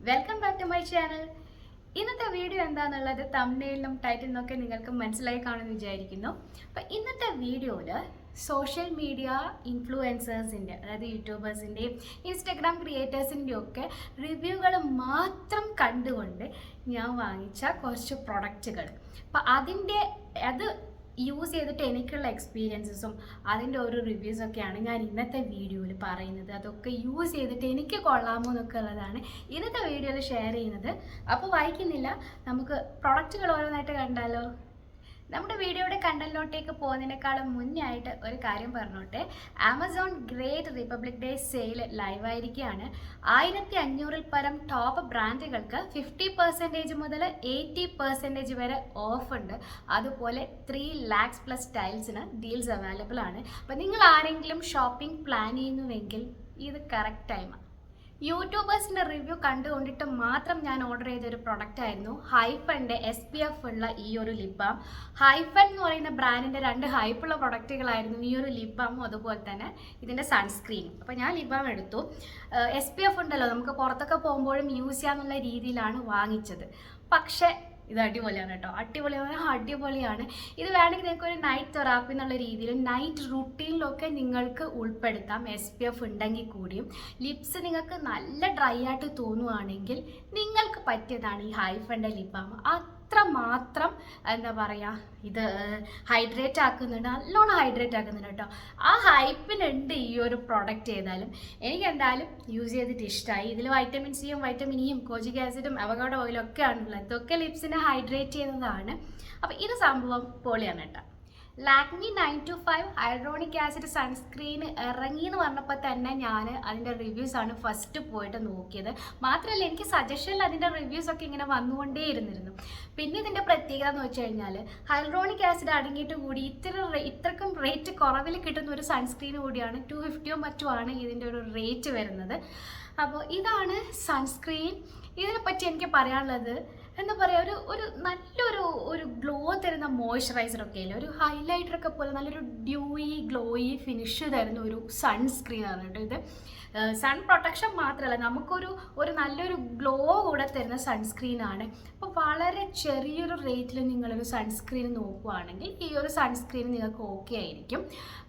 Welcome back to my channel. ഇന്നത്തെ video എന്താണെന്നുള്ളത് തംബ്നെയിലും ടൈറ്റിലും ഒക്കെ നിങ്ങൾക്ക് മനസ്സിലായി കാണുമെന്ന് വിചാരിക്കുന്നു. അപ്പോൾ ഇന്നത്തെ വീഡിയോയിൽ സോഷ്യൽ മീഡിയ ഇൻഫ്ലുവൻസേഴ്സിൻ്റെ, അതായത് യൂട്യൂബേഴ്സിൻ്റെയും ഇൻസ്റ്റഗ്രാം ക്രിയേറ്റേഴ്സിൻ്റെയും ഒക്കെ റിവ്യൂകൾ മാത്രം കണ്ടുകൊണ്ട് ഞാൻ വാങ്ങിച്ച കുറച്ച് പ്രൊഡക്റ്റുകൾ, അപ്പോൾ അത് യൂസ് ചെയ്തിട്ട് എനിക്കുള്ള എക്സ്പീരിയൻസസും അതിൻ്റെ ഓരോ റിവ്യൂസൊക്കെയാണ് ഞാൻ ഇന്നത്തെ വീഡിയോയിൽ പറയുന്നത്. അതൊക്കെ യൂസ് ചെയ്തിട്ട് എനിക്ക് കൊള്ളാമോ എന്നൊക്കെ ഉള്ളതാണ് ഇന്നത്തെ വീഡിയോയിൽ ഷെയർ ചെയ്യുന്നത്. അപ്പോൾ വായിക്കുന്നില്ല, നമുക്ക് പ്രൊഡക്റ്റുകൾ ഓരോന്നായിട്ട് കണ്ടാലോ. നമ്മുടെ വീഡിയോയുടെ കണ്ടന്റിലോട്ടേക്ക് പോകുന്നതിനേക്കാളും മുന്നേ ആയിട്ട് ഒരു കാര്യം പറഞ്ഞോട്ടെ. Amazon Great Republic Day Sale ലൈവായിരിക്കുകയാണ്. 1500-ൽ പരം ടോപ്പ് ബ്രാൻഡുകൾക്ക് 50% മുതൽ 80% വരെ ഓഫ് ഉണ്ട്. അതുപോലെ 3 lakhs പ്ലസ് സ്റ്റൈൽസിന് ഡീൽസ് അവൈലബിൾ ആണ്. അപ്പോൾ നിങ്ങൾ ആരെങ്കിലും ഷോപ്പിംഗ് പ്ലാൻ ചെയ്യുന്നുവെങ്കിൽ ഇത് കറക്റ്റ് ടൈമാണ്. യൂട്യൂബേഴ്സിൻ്റെ റിവ്യൂ കണ്ടുകൊണ്ടിട്ട് മാത്രം ഞാൻ ഓർഡർ ചെയ്തൊരു പ്രൊഡക്റ്റ് ആയിരുന്നു ഹൈഫൻ്റെ SPF ഉള്ള ഈ ഒരു ലിപ് ബാം. ഹൈഫൻ എന്ന് പറയുന്ന ബ്രാൻഡിൻ്റെ 2 ഹൈപ്പുള്ള പ്രൊഡക്റ്റുകളായിരുന്നു ഈ ഒരു ലിപ് ബാമും അതുപോലെ തന്നെ ഇതിൻ്റെ സൺസ്ക്രീനും. അപ്പോൾ ഞാൻ ലിപ് ബാം എടുത്തു. SPF ഉണ്ടല്ലോ, നമുക്ക് പുറത്തൊക്കെ പോകുമ്പോഴും യൂസ് ചെയ്യാന്നുള്ള രീതിയിലാണ് വാങ്ങിച്ചത്. പക്ഷേ ഇത് അടിപൊളിയാണ് കേട്ടോ, അടിപൊളിയാണ്. ഇത് വേണമെങ്കിൽ നിങ്ങൾക്ക് ഒരു നൈറ്റ് തെറാപ്പി എന്നുള്ള രീതിയിൽ നൈറ്റ് റുട്ടീനിലൊക്കെ നിങ്ങൾക്ക് ഉൾപ്പെടുത്താം. SPF ഉണ്ടെങ്കിൽ കൂടിയും ലിപ്സ് നിങ്ങൾക്ക് നല്ല ഡ്രൈ ആയിട്ട് തോന്നുവാണെങ്കിൽ നിങ്ങൾക്ക് പറ്റിയതാണ് ഈ ഹൈഫൻ്റെ ലിപ് ബാം. അത്രമാത്രം എന്താ പറയുക, ഇത് ഹൈഡ്രേറ്റ് ആക്കുന്നുണ്ട്, നല്ലോണം ഹൈഡ്രേറ്റ് ആക്കുന്നുണ്ട് കേട്ടോ. ആ ഹൈപ്പിനുണ്ട് ഈ ഒരു പ്രൊഡക്റ്റ്. ചെയ്താലും എനിക്ക് എന്തായാലും യൂസ് ചെയ്തിട്ട് ഇഷ്ടമായി. ഇതിൽ വൈറ്റമിൻ സിയും വൈറ്റമിൻ ഇയും കോജിക് ആസിഡും അവഗാഡോ ഓയിലും ഒക്കെ ആണുള്ളത്. ഇതൊക്കെ ലിപ്സിനെ ഹൈഡ്രേറ്റ് ചെയ്യുന്നതാണ്. അപ്പോൾ ഇത് സംഭവം പൊളിയാണ് കേട്ടോ. ലാക്മി 925 ഹൈഡ്രോണിക് ആസിഡ് സൺസ്ക്രീൻ ഇറങ്ങി എന്ന് പറഞ്ഞപ്പോൾ തന്നെ ഞാൻ അതിൻ്റെ റിവ്യൂസാണ് ഫസ്റ്റ് പോയിട്ട് നോക്കിയത്. മാത്രമല്ല എനിക്ക് സജഷനിൽ അതിൻ്റെ റിവ്യൂസൊക്കെ ഇങ്ങനെ വന്നുകൊണ്ടേ ഇരുന്നിരുന്നു. പിന്നെ ഇതിൻ്റെ പ്രത്യേകത എന്ന് വെച്ച് കഴിഞ്ഞാൽ ഹൈഡ്രോണിക് ആസിഡ് അടങ്ങിയിട്ട് കൂടി ഇത്രക്കും റേറ്റ് കുറവിൽ കിട്ടുന്ന ഒരു സൺസ്ക്രീൻ കൂടിയാണ്. 250 മറ്റുമാണ് ഇതിൻ്റെ ഒരു റേറ്റ് വരുന്നത്. അപ്പോൾ ഇതാണ് സൺസ്ക്രീൻ. ഇതിനെപ്പറ്റി എനിക്ക് പറയാനുള്ളത് എന്താ പറയുക, ഒരു നല്ലൊരു ഗ്ലോ തരുന്ന മോയ്സ്ചറൈസറൊക്കെ ഇല്ല, ഒരു ഹൈലൈറ്ററൊക്കെ പോലെ നല്ലൊരു ഗ്ലോയി ഫിനിഷ് തരുന്ന ഒരു സൺസ്ക്രീനാണ് കേട്ടോ ഇത്. സൺ പ്രൊട്ടക്ഷൻ മാത്രമല്ല, നമുക്കൊരു നല്ലൊരു ഗ്ലോ കൂടെ തരുന്ന സൺസ്ക്രീനാണ്. അപ്പോൾ വളരെ ചെറിയൊരു റേറ്റിൽ നിങ്ങളൊരു സൺസ്ക്രീൻ നോക്കുകയാണെങ്കിൽ ഈ ഒരു സൺസ്ക്രീൻ നിങ്ങൾക്ക് ഓക്കെ ആയിരിക്കും.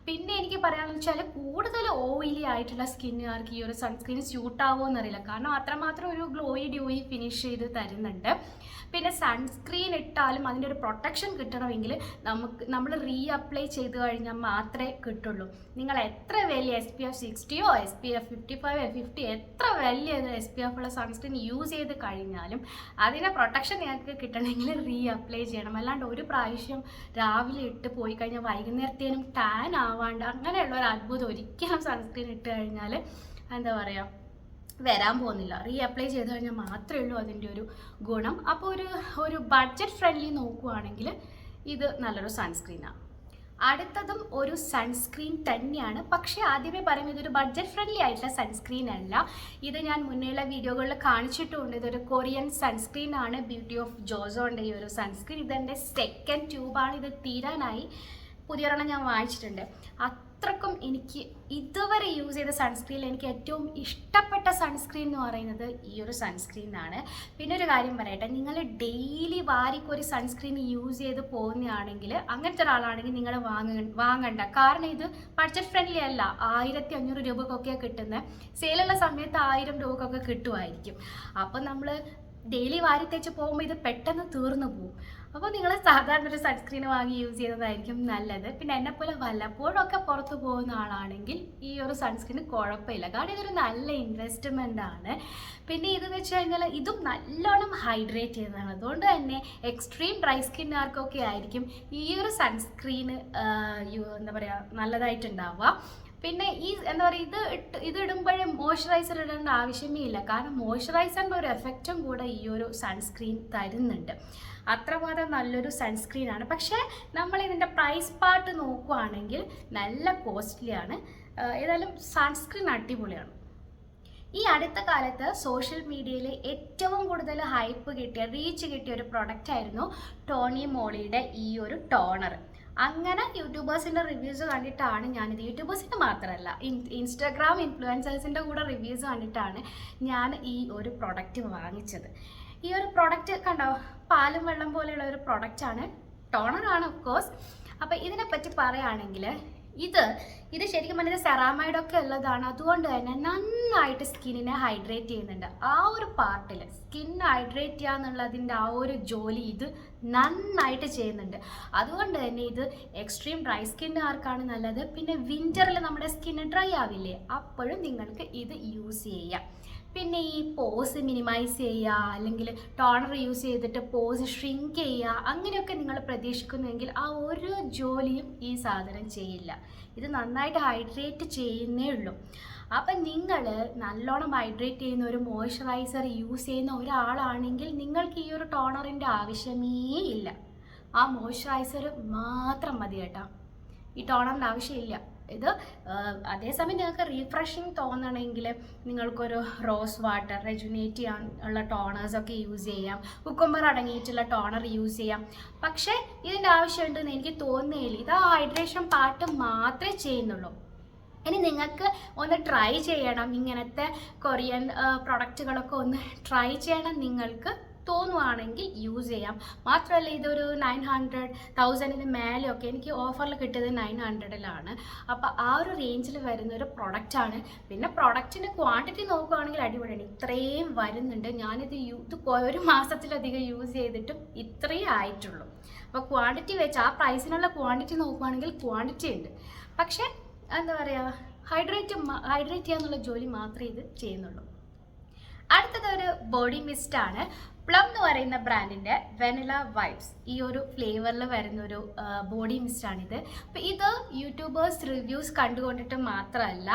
പിന്നെ എനിക്ക് പറയാമെന്ന് വെച്ചാൽ കൂടുതൽ ഓയിലി ആയിട്ടുള്ള സ്കിന്നുകാർക്ക് ഈ ഒരു സൺസ്ക്രീൻ സ്യൂട്ടാവുമോ എന്നറിയില്ല, കാരണം അത്രമാത്രം ഒരു ഗ്ലോയി ഫിനിഷ് ചെയ്ത് തരുന്നുണ്ട്. പിന്നെ സൺസ്ക്രീൻ ഇട്ടാലും അതിൻ്റെ ഒരു പ്രൊട്ടക്ഷൻ കിട്ടണമെങ്കിൽ നമ്മൾ അപ്ലൈ ചെയ്ത് കഴിഞ്ഞാൽ മാത്രമേ കിട്ടുള്ളൂ. നിങ്ങൾ എത്ര വലിയ SPF 60 SPF 55 50 എത്ര വലിയ SPF ഉള്ള സൺസ്ക്രീൻ യൂസ് ചെയ്ത് കഴിഞ്ഞാലും അതിൻ്റെ പ്രൊട്ടക്ഷൻ നിങ്ങൾക്ക് കിട്ടണമെങ്കിൽ അപ്ലൈ ചെയ്യണം. അല്ലാണ്ട് ഒരു പ്രാവശ്യം രാവിലെ ഇട്ട് പോയി കഴിഞ്ഞാൽ വൈകുന്നേരത്തേനും ടാൻ ആവാണ്ട് അങ്ങനെയുള്ള ഒരു അത്ഭുതം ഒരിക്കലും സൺസ്ക്രീൻ ഇട്ട് കഴിഞ്ഞാൽ എന്താ പറയുക വരാൻ പോകുന്നില്ല. അപ്ലൈ ചെയ്ത് കഴിഞ്ഞാൽ മാത്രമേ ഉള്ളൂ അതിൻ്റെ ഒരു ഗുണം. അപ്പോൾ ഒരു ബഡ്ജറ്റ് ഫ്രണ്ട്ലി നോക്കുകയാണെങ്കിൽ ഇത് നല്ലൊരു സൺസ്ക്രീനാണ്. അടുത്തതും ഒരു സൺസ്ക്രീൻ തന്നെയാണ്, പക്ഷേ ആദ്യമേ പറയും ഇതൊരു ബഡ്ജറ്റ് ഫ്രണ്ട്ലി ആയിട്ടുള്ള സൺസ്ക്രീൻ അല്ല. ഇത് ഞാൻ മുന്നേയുള്ള വീഡിയോകളിൽ കാണിച്ചിട്ടുണ്ട്. ഇതൊരു കൊറിയൻ സൺസ്ക്രീൻ ആണ്, ബ്യൂട്ടി ഓഫ് ജോസോൻ്റെ ഈ ഒരു സൺസ്ക്രീൻ. ഇതെൻ്റെ സെക്കൻഡ് ട്യൂബാണ്. ഇത് തീരാനായി പുതിയൊരെണ്ണം ഞാൻ വാങ്ങിച്ചിട്ടുണ്ട്. അത്രക്കും എനിക്ക് ഇതുവരെ യൂസ് ചെയ്ത സൺസ്ക്രീനിൽ എനിക്ക് ഏറ്റവും ഇഷ്ടപ്പെട്ട സൺസ്ക്രീൻ എന്ന് പറയുന്നത് ഈ ഒരു സൺസ്ക്രീനാണ്. പിന്നെ ഒരു കാര്യം പറയട്ടെ, നിങ്ങൾ ഡെയിലി വാരിക്കൊരു സൺസ്ക്രീൻ യൂസ് ചെയ്ത് പോകുന്നതാണെങ്കിൽ, അങ്ങനത്തെ ഒരാളാണെങ്കിൽ നിങ്ങൾ വാങ്ങണ്ട. കാരണം ഇത് ബഡ്ജറ്റ് ഫ്രണ്ട്ലി അല്ല. 1500 രൂപക്കൊക്കെ കിട്ടുന്നത്, സെയിലുള്ള സമയത്ത് 1000 രൂപക്കൊക്കെ കിട്ടുമായിരിക്കും. അപ്പോൾ നമ്മൾ ഡെയിലി വാരി തേച്ച് പോകുമ്പോൾ ഇത് പെട്ടെന്ന് തീർന്നു പോകും. അപ്പോൾ നിങ്ങൾ സാധാരണ ഒരു സൺസ്ക്രീൻ വാങ്ങി യൂസ് ചെയ്യുന്നതായിരിക്കും നല്ലത്. പിന്നെ എന്നെപ്പോലെ വല്ലപ്പോഴൊക്കെ പുറത്ത് പോകുന്ന ആളാണെങ്കിൽ ഈ ഒരു സൺസ്ക്രീൻ കുഴപ്പമില്ല, കാരണം ഇതൊരു നല്ല ഇൻവെസ്റ്റ്മെൻ്റ് ആണ്. പിന്നെ ഇത് വെച്ച് കഴിഞ്ഞാൽ ഇതും നല്ലോണം ഹൈഡ്രേറ്റ് ചെയ്യുന്നതാണ്. അതുകൊണ്ട് തന്നെ എക്സ്ട്രീം ഡ്രൈ സ്കിന്നുകാർക്കൊക്കെ ആയിരിക്കും ഈ ഒരു സൺസ്ക്രീൻ എന്താ പറയുക നല്ലതായിട്ടുണ്ടാവുക. പിന്നെ എന്താ പറയുക, ഇത് ഇടുമ്പോഴേ മോയ്സ്ചറൈസർ ഇടേണ്ട ആവശ്യമേ ഇല്ല, കാരണം മോയ്സ്ചറൈസറിൻ്റെ ഒരു എഫക്റ്റും കൂടെ ഈ ഒരു സൺസ്ക്രീൻ തരുന്നുണ്ട്. അത്രമാത്രം നല്ലൊരു സൺസ്ക്രീനാണ്. പക്ഷേ നമ്മൾ ഇതിൻ്റെ പ്രൈസ് പാർട്ട് നോക്കുകയാണെങ്കിൽ നല്ല കോസ്റ്റ്ലിയാണ്. ഏതായാലും സൺസ്ക്രീൻ അടിപൊളിയാണ്. ഈ അടുത്ത കാലത്ത് സോഷ്യൽ മീഡിയയിൽ ഏറ്റവും കൂടുതൽ ഹൈപ്പ് കിട്ടിയ റീച്ച് കിട്ടിയ ഒരു പ്രൊഡക്റ്റ് ആയിരുന്നു ടോണി മോളിയുടെ ഈ ഒരു ടോണർ. അങ്ങനെ യൂട്യൂബേഴ്സിൻ്റെ റിവ്യൂസ് കണ്ടിട്ടാണ് ഞാനിത്, യൂട്യൂബേഴ്സിൻ്റെ മാത്രമല്ല ഇൻസ്റ്റാഗ്രാം ഇൻഫ്ലുവൻസേഴ്സിൻ്റെ കൂടെ റിവ്യൂസ് കണ്ടിട്ടാണ് ഞാൻ ഈ ഒരു പ്രൊഡക്റ്റ് വാങ്ങിച്ചത്. ഈ ഒരു പ്രൊഡക്റ്റ് കണ്ടോ, പാലും വെള്ളം പോലെയുള്ള ഒരു പ്രൊഡക്റ്റാണ്, ടോണറാണ് ഓഫ് കോഴ്സ്. അപ്പോൾ ഇതിനെപ്പറ്റി പറയുകയാണെങ്കിൽ ഇത് ശരിക്കും പറഞ്ഞാൽ സെറാമൈഡൊക്കെ ഉള്ളതാണ്. അതുകൊണ്ട് തന്നെ നന്നായിട്ട് സ്കിന്നിനെ ഹൈഡ്രേറ്റ് ചെയ്യുന്നുണ്ട്. ആ ഒരു പാർട്ടിൽ സ്കിൻ ഹൈഡ്രേറ്റ് ചെയ്യുക എന്നുള്ളതിൻ്റെ ആ ഒരു ജോലി ഇത് നന്നായിട്ട് ചെയ്യുന്നുണ്ട്. അതുകൊണ്ട് തന്നെ ഇത് എക്സ്ട്രീം ഡ്രൈ സ്കിന്നുകാർക്കാണ് നല്ലത്. പിന്നെ വിൻ്ററിൽ നമ്മുടെ സ്കിന്ന് ഡ്രൈ ആവില്ലേ, അപ്പോഴും നിങ്ങൾക്ക് ഇത് യൂസ് ചെയ്യാം. പിന്നെ ഈ പോസ് മിനിമൈസ് ചെയ്യുക, അല്ലെങ്കിൽ ടോണർ യൂസ് ചെയ്തിട്ട് പോസ് ഷ്രിങ്ക് ചെയ്യുക, അങ്ങനെയൊക്കെ നിങ്ങൾ പ്രതീക്ഷിക്കുന്നുവെങ്കിൽ ആ ഒരു ജോലിയും ഈ സാധനം ചെയ്യില്ല. ഇത് നന്നായിട്ട് ഹൈഡ്രേറ്റ് ചെയ്യുന്നേ ഉള്ളൂ. അപ്പം നിങ്ങൾ നല്ലോണം ഹൈഡ്രേറ്റ് ചെയ്യുന്ന ഒരു മോയ്സ്ചറൈസർ യൂസ് ചെയ്യുന്ന ഒരാളാണെങ്കിൽ നിങ്ങൾക്ക് ഈ ഒരു ടോണറിൻ്റെ ആവശ്യമേ ഇല്ല. ആ മോയ്സ്ചറൈസർ മാത്രം മതി കേട്ടോ, ഈ ടോണറിൻ്റെ ആവശ്യമില്ല. ഇത് അതേസമയം നിങ്ങൾക്ക് റീഫ്രഷിങ് തോന്നണമെങ്കിൽ നിങ്ങൾക്കൊരു റോസ് വാട്ടർ റെജുനേറ്റ് ചെയ്യാൻ ഉള്ള ടോണേഴ്സൊക്കെ യൂസ് ചെയ്യാം, കുക്കുംബർ അടങ്ങിയിട്ടുള്ള ടോണർ യൂസ് ചെയ്യാം. പക്ഷേ ഇതിൻ്റെ ആവശ്യമുണ്ടെന്ന് എനിക്ക് തോന്നുന്നില്ല. ഇത് ആ ഹൈഡ്രേഷൻ പാർട്ട് മാത്രമേ ചെയ്യുന്നുള്ളൂ. ഇനി നിങ്ങൾക്ക് ഒന്ന് ട്രൈ ചെയ്യണം, ഇങ്ങനത്തെ കൊറിയൻ പ്രൊഡക്റ്റുകളൊക്കെ ഒന്ന് ട്രൈ ചെയ്യണം നിങ്ങൾക്ക് തോന്നുവാണെങ്കിൽ യൂസ് ചെയ്യാം. മാത്രമല്ല ഇതൊരു 900,000 മേലെയൊക്കെ എനിക്ക് ഓഫറിൽ കിട്ടിയത് 900-ലാണ്. അപ്പോൾ ആ ഒരു റേഞ്ചിൽ വരുന്ന ഒരു പ്രൊഡക്റ്റാണ്. പിന്നെ പ്രൊഡക്റ്റിൻ്റെ ക്വാണ്ടിറ്റി നോക്കുകയാണെങ്കിൽ അടിപൊളിയാണ്, ഇത്രയും വരുന്നുണ്ട്. ഞാനിത് ഒരു മാസത്തിലധികം യൂസ് ചെയ്തിട്ടും ഇത്രയും ആയിട്ടുള്ളൂ. അപ്പോൾ ക്വാണ്ടിറ്റി വെച്ച് ആ പ്രൈസിനുള്ള ക്വാണ്ടിറ്റി നോക്കുകയാണെങ്കിൽ ക്വാണ്ടിറ്റി ഉണ്ട്. പക്ഷേ എന്താ പറയുക, ഹൈഡ്രേറ്റ് ചെയ്യാന്നുള്ള ജോലി മാത്രമേ ഇത് ചെയ്യുന്നുള്ളൂ. അടുത്തതൊരു ബോഡി മിസ്റ്റാണ്. പ്ലം എന്ന് പറയുന്ന ബ്രാൻഡിൻ്റെ വെനില വൈബ്സ്, ഈ ഒരു ഫ്ലേവറിൽ വരുന്നൊരു ബോഡി മിസ്റ്റാണിത്. അപ്പോൾ ഇത് യൂട്യൂബേഴ്സ് റിവ്യൂസ് കണ്ടുകൊണ്ടിട്ട് മാത്രമല്ല,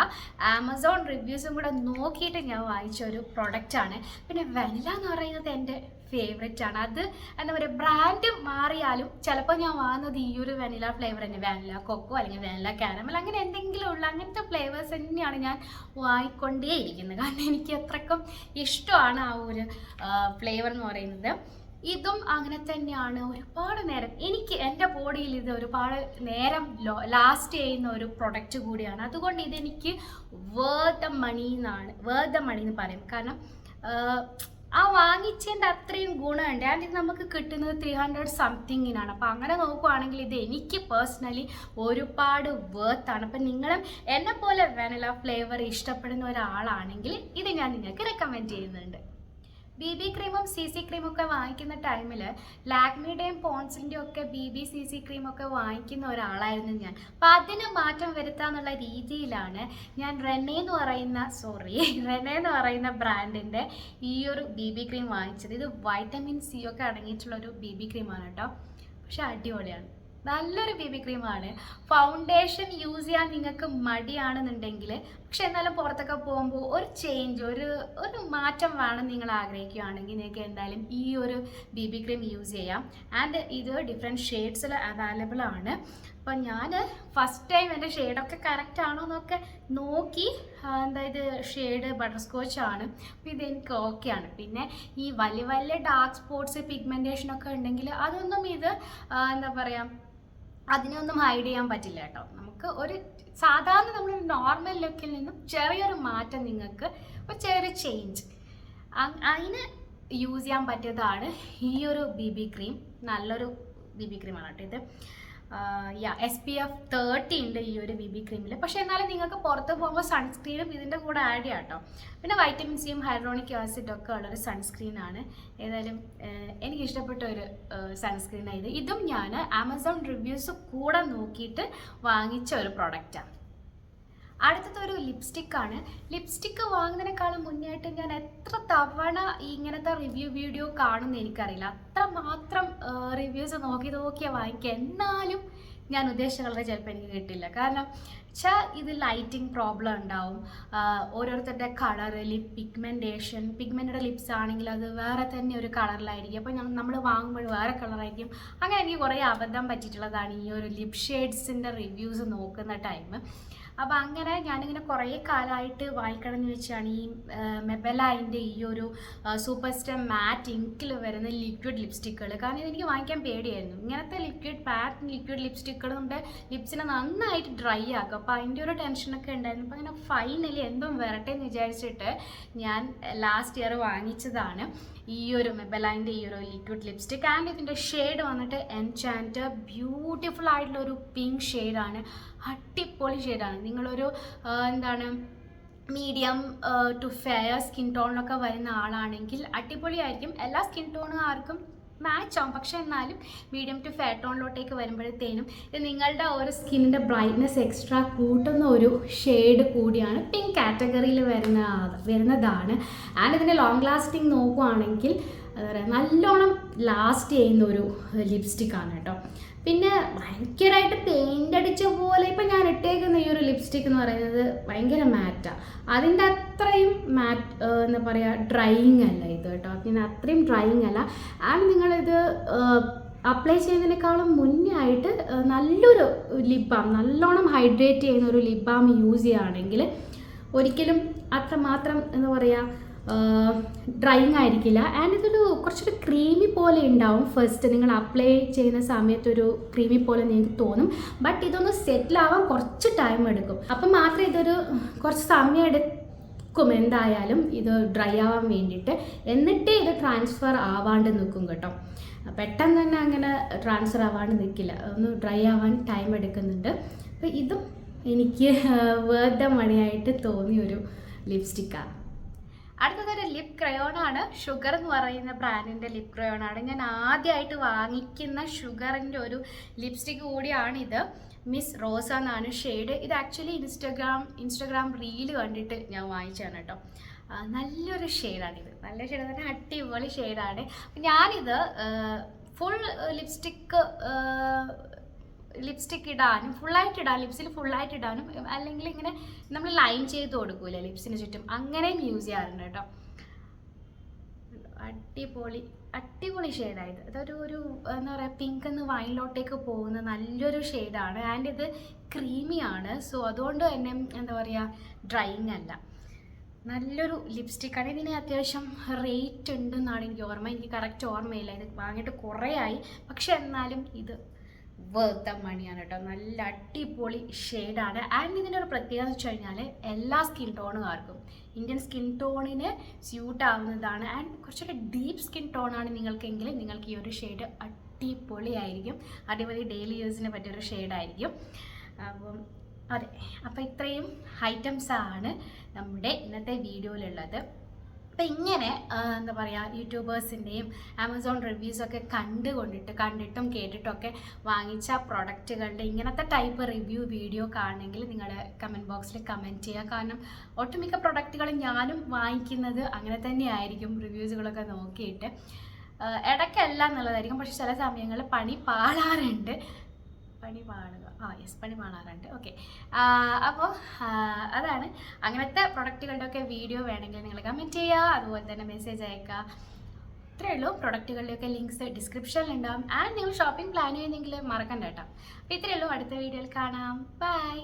ആമസോൺ റിവ്യൂസും കൂടെ നോക്കിയിട്ട് ഞാൻ വാങ്ങിച്ച ഒരു പ്രൊഡക്റ്റാണ്. പിന്നെ വെനില എന്ന് പറയുന്നത് എൻ്റെ ഫേവറേറ്റ് ആണ്. അത് എന്താ പറയുക, ബ്രാൻഡ് മാറിയാലും ചിലപ്പോൾ ഞാൻ വാങ്ങുന്നത് ഈ ഒരു വെനില ഫ്ലേവർ തന്നെ, വാനില കൊക്കോ അല്ലെങ്കിൽ വാനില കാരമൽ, അങ്ങനെ എന്തെങ്കിലും ഉള്ള അങ്ങനത്തെ ഫ്ലേവേഴ്സ് തന്നെയാണ് ഞാൻ വാങ്ങിക്കൊണ്ടേയിരിക്കുന്നത്. കാരണം എനിക്ക് അത്രക്കും ഇഷ്ടമാണ് ആ ഒരു ഫ്ലേവർ എന്ന് പറയുന്നത്. ഇതും അങ്ങനെ തന്നെയാണ്. ഒരുപാട് നേരം എൻ്റെ ബോഡിയിൽ ഇത് ഒരുപാട് നേരം ലാസ്റ്റ് ചെയ്യുന്ന ഒരു പ്രൊഡക്റ്റ് കൂടിയാണ്. അതുകൊണ്ട് ഇതെനിക്ക് വേർത്ത് ദ മണി എന്ന് പറയും. കാരണം ആ വാങ്ങിച്ചതിൻ്റെ അത്രയും ഗുണമുണ്ട്. ആൻഡ് ഇത് നമുക്ക് കിട്ടുന്നത് 300 സംതിങ്ങിനാണ്. അപ്പോൾ അങ്ങനെ നോക്കുവാണെങ്കിൽ ഇത് എനിക്ക് പേഴ്സണലി ഒരുപാട് വേർത്താണ്. അപ്പം നിങ്ങളും എന്നെപ്പോലെ വെനില ഫ്ലേവർ ഇഷ്ടപ്പെടുന്ന ഒരാളാണെങ്കിൽ ഇത് ഞാൻ നിങ്ങൾക്ക് റെക്കമെൻഡ് ചെയ്യുന്നുണ്ട്. BB ക്രീമും CC ക്രീമും ഒക്കെ വാങ്ങിക്കുന്ന ടൈമിൽ ലാക്മിയുടെയും പോൺസിൻ്റെയും ഒക്കെ BB CC ക്രീമൊക്കെ വാങ്ങിക്കുന്ന ഒരാളായിരുന്നു ഞാൻ. അപ്പം അതിന് മാറ്റം വരുത്താന്നുള്ള രീതിയിലാണ് ഞാൻ റെനെ എന്ന് പറയുന്ന ബ്രാൻഡിൻ്റെ ഈ ഒരു BB ക്രീം വാങ്ങിച്ചത്. ഇത് വൈറ്റമിൻ C ഒക്കെ അടങ്ങിയിട്ടുള്ളൊരു BB ക്രീമാണ് കേട്ടോ. പക്ഷെ അടിപൊളിയാണ്, നല്ലൊരു BB ക്രീമാണ്. ഫൗണ്ടേഷൻ യൂസ് ചെയ്യാൻ നിങ്ങൾക്ക് മടിയാണെന്നുണ്ടെങ്കിൽ, പക്ഷെ എന്നാലും പുറത്തൊക്കെ പോകുമ്പോൾ ഒരു ചേഞ്ച്, ഒരു മാറ്റം വേണം നിങ്ങൾ ആഗ്രഹിക്കുകയാണെങ്കിൽ നിങ്ങൾക്ക് എന്തായാലും ഈ ഒരു BB ക്രീം യൂസ് ചെയ്യാം. ആൻഡ് ഇത് ഡിഫറെൻറ്റ് ഷെയ്ഡ്സിൽ അവൈലബിൾ ആണ്. അപ്പം ഞാൻ ഫസ്റ്റ് ടൈം എൻ്റെ ഷെയ്ഡൊക്കെ കറക്റ്റ് ആണോ എന്നൊക്കെ നോക്കി, ഇത് ഷെയ്ഡ് ബട്ടർ സ്കോച്ച് ആണ്. അപ്പോൾ ഇതെനിക്ക് ഓക്കെയാണ്. പിന്നെ ഈ വലിയ വലിയ ഡാർക്ക് സ്പോട്ട്സ് പിഗ്മെൻറ്റേഷനൊക്കെ ഉണ്ടെങ്കിൽ അതൊന്നും എന്താ പറയുക, അതിനൊന്നും ഹൈഡ് ചെയ്യാൻ പറ്റില്ല കേട്ടോ. നമുക്ക് ഒരു സാധാരണ നമ്മൾ നോർമൽ ലുക്കിൽ നിന്നും ചെറിയൊരു മാറ്റം, നിങ്ങൾക്ക് ഒരു ചെറിയൊരു ചേഞ്ച്, അതിന് യൂസ് ചെയ്യാൻ പറ്റിയതാണ് ഈ ഒരു BB ക്രീം. നല്ലൊരു BB ക്രീമാണ് കേട്ടോ ഇത്. SPF 30 ഉണ്ട് ഈ ഒരു BB ക്രീമിൽ. പക്ഷേ എന്നാലും നിങ്ങൾക്ക് പുറത്ത് പോകുമ്പോൾ സൺസ്ക്രീനും ഇതിൻ്റെ കൂടെ ആഡ് ചെയ്യാം കേട്ടോ. പിന്നെ വൈറ്റമിൻ സിയും ഹൈഡ്രോണിക് ആസിഡും ഒക്കെ ഉള്ളൊരു സൺസ്ക്രീനാണ്. ഏതായാലും എനിക്കിഷ്ടപ്പെട്ട ഒരു സൺസ്ക്രീനാണ് ഇത്. ഇതും ഞാൻ ആമസോൺ റിവ്യൂസ് കൂടെ നോക്കിയിട്ട് വാങ്ങിച്ച ഒരു പ്രൊഡക്റ്റാണ്. അടുത്തതൊരു ലിപ്സ്റ്റിക്കാണ്. ലിപ്സ്റ്റിക്ക് വാങ്ങുന്നതിനേക്കാളും മുന്നായിട്ട് ഞാൻ എത്ര തവണ ഇങ്ങനത്തെ റിവ്യൂ വീഡിയോ കാണുമെന്ന് എനിക്കറിയില്ല. അത്രമാത്രം റിവ്യൂസ് നോക്കിയാൽ വാങ്ങിക്കുക. എന്നാലും ഞാൻ ഉദ്ദേശിച്ച കളർ ചിലപ്പോൾ എനിക്ക് കിട്ടില്ല. കാരണം ഇത് ലൈറ്റിംഗ് പ്രോബ്ലം ഉണ്ടാവും. ഓരോരുത്തരുടെ കളർ, പിഗ്മെൻറ്റഡ് ലിപ്സ് ആണെങ്കിൽ അത് വേറെ തന്നെ ഒരു കളറിലായിരിക്കും. അപ്പോൾ നമ്മൾ വാങ്ങുമ്പോൾ വേറെ കളറായിരിക്കും. അങ്ങനെ എനിക്ക് കുറേ അബദ്ധം പറ്റിയിട്ടുള്ളതാണ് ഈ ഒരു ലിപ് ഷെയ്ഡ്സിൻ്റെ റിവ്യൂസ് നോക്കുന്ന ടൈം. അപ്പോൾ അങ്ങനെ ഞാനിങ്ങനെ കുറേ കാലമായിട്ട് വാങ്ങിക്കണം എന്ന് വെച്ചാണ് ഈ മെബെലൈൻ്റെ ഈ ഒരു സൂപ്പർ സ്റ്റാർ മാറ്റ് ഇങ്കിൽ വരുന്ന ലിക്വിഡ് ലിപ്സ്റ്റിക്കുകൾ. കാരണം ഇതെനിക്ക് വാങ്ങിക്കാൻ പേടിയായിരുന്നു. ഇങ്ങനത്തെ ലിക്വിഡ് ലിപ്സ്റ്റിക്കുകൾ നമ്മുടെ ലിപ്സിനെ നന്നായിട്ട് ഡ്രൈ ആക്കും. അപ്പോൾ അതിൻ്റെ ഒരു ടെൻഷനൊക്കെ ഉണ്ടായിരുന്നു. അപ്പോൾ അങ്ങനെ ഫൈനലി എന്തും വരട്ടെ എന്ന് വിചാരിച്ചിട്ട് ഞാൻ ലാസ്റ്റ് ഇയർ വാങ്ങിച്ചതാണ് ഈ ഒരു മെബെലൈൻ്റെ ഈ ഒരു ലിക്വിഡ് ലിപ്സ്റ്റിക്. ആൻഡ് ഇതിൻ്റെ ഷെയ്ഡ് വന്നിട്ട് എൻചാൻറ്റ് ബ്യൂട്ടിഫുൾ ആയിട്ടുള്ള ഒരു പിങ്ക് ഷെയ്ഡാണ്. അടിപൊളി ഷെയ്ഡാണ്. നിങ്ങളൊരു എന്താണ് മീഡിയം ടു ഫെയർ സ്കിൻ ടോണിലൊക്കെ വരുന്ന ആളാണെങ്കിൽ അടിപൊളിയായിരിക്കും. എല്ലാ സ്കിൻ ടോണുകാർക്കും മാച്ച് ആവും. പക്ഷെ എന്നാലും മീഡിയം ടു ഫെയർ ടോണിലോട്ടേക്ക് വരുമ്പോഴത്തേനും ഇത് നിങ്ങളുടെ ഒരു സ്കിന്നിൻ്റെ ബ്രൈറ്റ്നെസ് എക്സ്ട്രാ കൂട്ടുന്ന ഒരു ഷെയ്ഡ് കൂടിയാണ്. പിങ്ക് കാറ്റഗറിയിൽ വരുന്നതാണ്. ആൻഡ് ഇതിൻ്റെ ലോങ് ലാസ്റ്റിംഗ് നോക്കുവാണെങ്കിൽ എന്താ പറയുക, നല്ലോണം ലാസ്റ്റ് ചെയ്യുന്ന ഒരു ലിപ്സ്റ്റിക്കാണ് കേട്ടോ. പിന്നെ ഭയങ്കരമായിട്ട് പെയിൻ്റ് അടിച്ച പോലെ ഇപ്പം ഞാൻ ഇട്ടേക്കുന്ന ഈ ഒരു ലിപ്സ്റ്റിക് എന്ന് പറയുന്നത് ഭയങ്കര മാറ്റാണ്. അതിൻ്റെ അത്രയും എന്താ പറയുക ഡ്രൈയിങ് അല്ല ഇത് കേട്ടോ. അതിന് അത്രയും ഡ്രൈയിങ് അല്ല. ആൻഡ് നിങ്ങളിത് അപ്ലൈ ചെയ്യുന്നതിനേക്കാളും മുന്നേ ആയിട്ട് നല്ലൊരു ലിപ് ബാം, നല്ലോണം ഹൈഡ്രേറ്റ് ചെയ്യുന്ന ഒരു ലിപ് ബാം യൂസ് ചെയ്യുകയാണെങ്കിൽ ഒരിക്കലും അത്രമാത്രം എന്താ പറയുക ഡ്രൈയിങ് ആയിരിക്കില്ല. ആൻഡ് ഇതൊരു കുറച്ചൊരു ക്രീമി പോലെ ഉണ്ടാവും. ഫസ്റ്റ് നിങ്ങൾ അപ്ലൈ ചെയ്യുന്ന സമയത്തൊരു ക്രീമി പോലെ നിങ്ങൾക്ക് തോന്നും. ബട്ട് ഇതൊന്ന് സെറ്റിലാവാൻ കുറച്ച് ടൈം എടുക്കും. അപ്പം മാത്രമേ ഇതൊരു കുറച്ച് സമയം എടുക്കും എന്തായാലും ഇത് ഡ്രൈ ആവാൻ വേണ്ടിയിട്ട്. എന്നിട്ടേ ഇത് ട്രാൻസ്ഫർ ആവാണ്ട് നിൽക്കും കേട്ടോ. പെട്ടെന്ന് തന്നെ അങ്ങനെ ട്രാൻസ്ഫർ ആവാണ്ട് നിൽക്കില്ല. ഒന്ന് ഡ്രൈ ആവാൻ ടൈം എടുക്കുന്നുണ്ട്. അപ്പോൾ ഇതും എനിക്ക് വേർത്ത് മണിയായിട്ട് തോന്നിയൊരു ലിപ്സ്റ്റിക്കാണ്. അടുത്തതൊരു ലിപ് ക്രയോണാണ്. ഷുഗർ എന്ന് പറയുന്ന ബ്രാൻഡിൻ്റെ ലിപ് ക്രയോണാണ്. ഞാൻ ആദ്യമായിട്ട് വാങ്ങിക്കുന്ന ഷുഗറിൻ്റെ ഒരു ലിപ്സ്റ്റിക് കൂടിയാണിത്. മിസ് റോസ എന്നാണ് ഷെയ്ഡ്. ഇത് ആക്ച്വലി ഇൻസ്റ്റഗ്രാം റീല് കണ്ടിട്ട് ഞാൻ വാങ്ങിച്ചതാണ് കേട്ടോ. നല്ലൊരു ഷെയ്ഡാണിത്. നല്ല ഷെയ്ഡ് തന്നെ അടിപൊളി ഷെയ്ഡാണ്. ഞാനിത് ഫുൾ ലിപ്സ്റ്റിക് ഇടാനും ഫുള്ളായിട്ട് ഇടാനും ലിപ്സിൽ ഫുള്ളായിട്ട് ഇടാനും അല്ലെങ്കിൽ ഇങ്ങനെ നമ്മൾ ലൈൻ ചെയ്ത് കൊടുക്കൂലേ ലിപ്സിന് ചുറ്റും, അങ്ങനെയും യൂസ് ചെയ്യാറുണ്ട് കേട്ടോ. അടിപൊളി ഷെയ്ഡായത്. അതൊരു എന്താ പറയുക പിങ്ക് എന്ന് വൈനിലോട്ടേക്ക് പോകുന്ന നല്ലൊരു ഷെയ്ഡാണ്. ആൻഡ് ഇത് ക്രീമിയാണ്. സോ അതുകൊണ്ട് തന്നെ എന്താ പറയുക ഡ്രൈയിങ് അല്ല. നല്ലൊരു ലിപ്സ്റ്റിക്കാണ്. ഇതിന് അത്യാവശ്യം റേറ്റ് ഉണ്ടെന്നാണ് എനിക്ക് ഓർമ്മ. എനിക്ക് കറക്റ്റ് ഓർമ്മയില്ല. ഇത് വാങ്ങിയിട്ട് കുറേ ആയി. പക്ഷെ എന്നാലും ഇത് വേർത്ത് മണിയാണ് കേട്ടോ. നല്ല അടിപൊളി ഷെയ്ഡാണ്. ആൻഡ് ഇതിൻ്റെ ഒരു പ്രത്യേകത എന്ന് വെച്ച് കഴിഞ്ഞാൽ എല്ലാ സ്കിൻ ടോണുകാർക്കും ഇന്ത്യൻ സ്കിൻ ടോണിന് സ്യൂട്ട് ആവുന്നതാണ്. ആൻഡ് കുറച്ചൊക്കെ ഡീപ്പ് സ്കിൻ ടോണാണ് നിങ്ങൾക്കെങ്കിൽ നിങ്ങൾക്ക് ഈ ഒരു ഷെയ്ഡ് അടിപൊളിയായിരിക്കും. അടിപൊളി ഡെയിലി യൂസിന് പറ്റിയൊരു ഷെയ്ഡായിരിക്കും. അതെ, അപ്പോൾ ഇത്രയും ഐറ്റംസാണ് നമ്മുടെ ഇന്നത്തെ വീഡിയോയിലുള്ളത്. അപ്പം ഇങ്ങനെ എന്താ പറയുക യൂട്യൂബേഴ്സിൻ്റെയും ആമസോൺ റിവ്യൂസൊക്കെ കണ്ടിട്ടും കേട്ടിട്ടൊക്കെ വാങ്ങിച്ച പ്രൊഡക്റ്റുകളുടെ ഇങ്ങനത്തെ ടൈപ്പ് റിവ്യൂ വീഡിയോ കാണണമെങ്കിൽ നിങ്ങൾ കമൻറ്റ് ബോക്സിൽ കമൻറ്റ് ചെയ്യുക. കാരണം ഒട്ടുമിക്ക പ്രൊഡക്റ്റുകളും ഞാനും വാങ്ങിക്കുന്നത് അങ്ങനെ തന്നെയായിരിക്കും, റിവ്യൂസുകളൊക്കെ നോക്കിയിട്ട്. ഇടയ്ക്കല്ല എന്നുള്ളതായിരിക്കും. പക്ഷെ ചില സമയങ്ങളിൽ പണി പാടാറുണ്ട്. പണി പാടാറുണ്ട്. ഓക്കെ, അപ്പോൾ അതാണ്. അങ്ങനത്തെ പ്രൊഡക്റ്റുകളുടെയൊക്കെ വീഡിയോ വേണമെങ്കിൽ നിങ്ങൾ കമൻറ്റ് ചെയ്യുക. അതുപോലെ തന്നെ മെസ്സേജ് അയക്കുക. ഇത്രയേ ഉള്ളൂ. പ്രൊഡക്റ്റുകളുടെയൊക്കെ ലിങ്ക്സ് ഡിസ്ക്രിപ്ഷനിൽ ഉണ്ടാകും. ആൻഡ് നിങ്ങൾ ഷോപ്പിംഗ് പ്ലാൻ ചെയ്യുന്നെങ്കിൽ മറക്കണ്ട കേട്ടോ. അപ്പോൾ ഇത്രയേ ഉള്ളൂ. അടുത്ത വീഡിയോയിൽ കാണാം. ബൈ.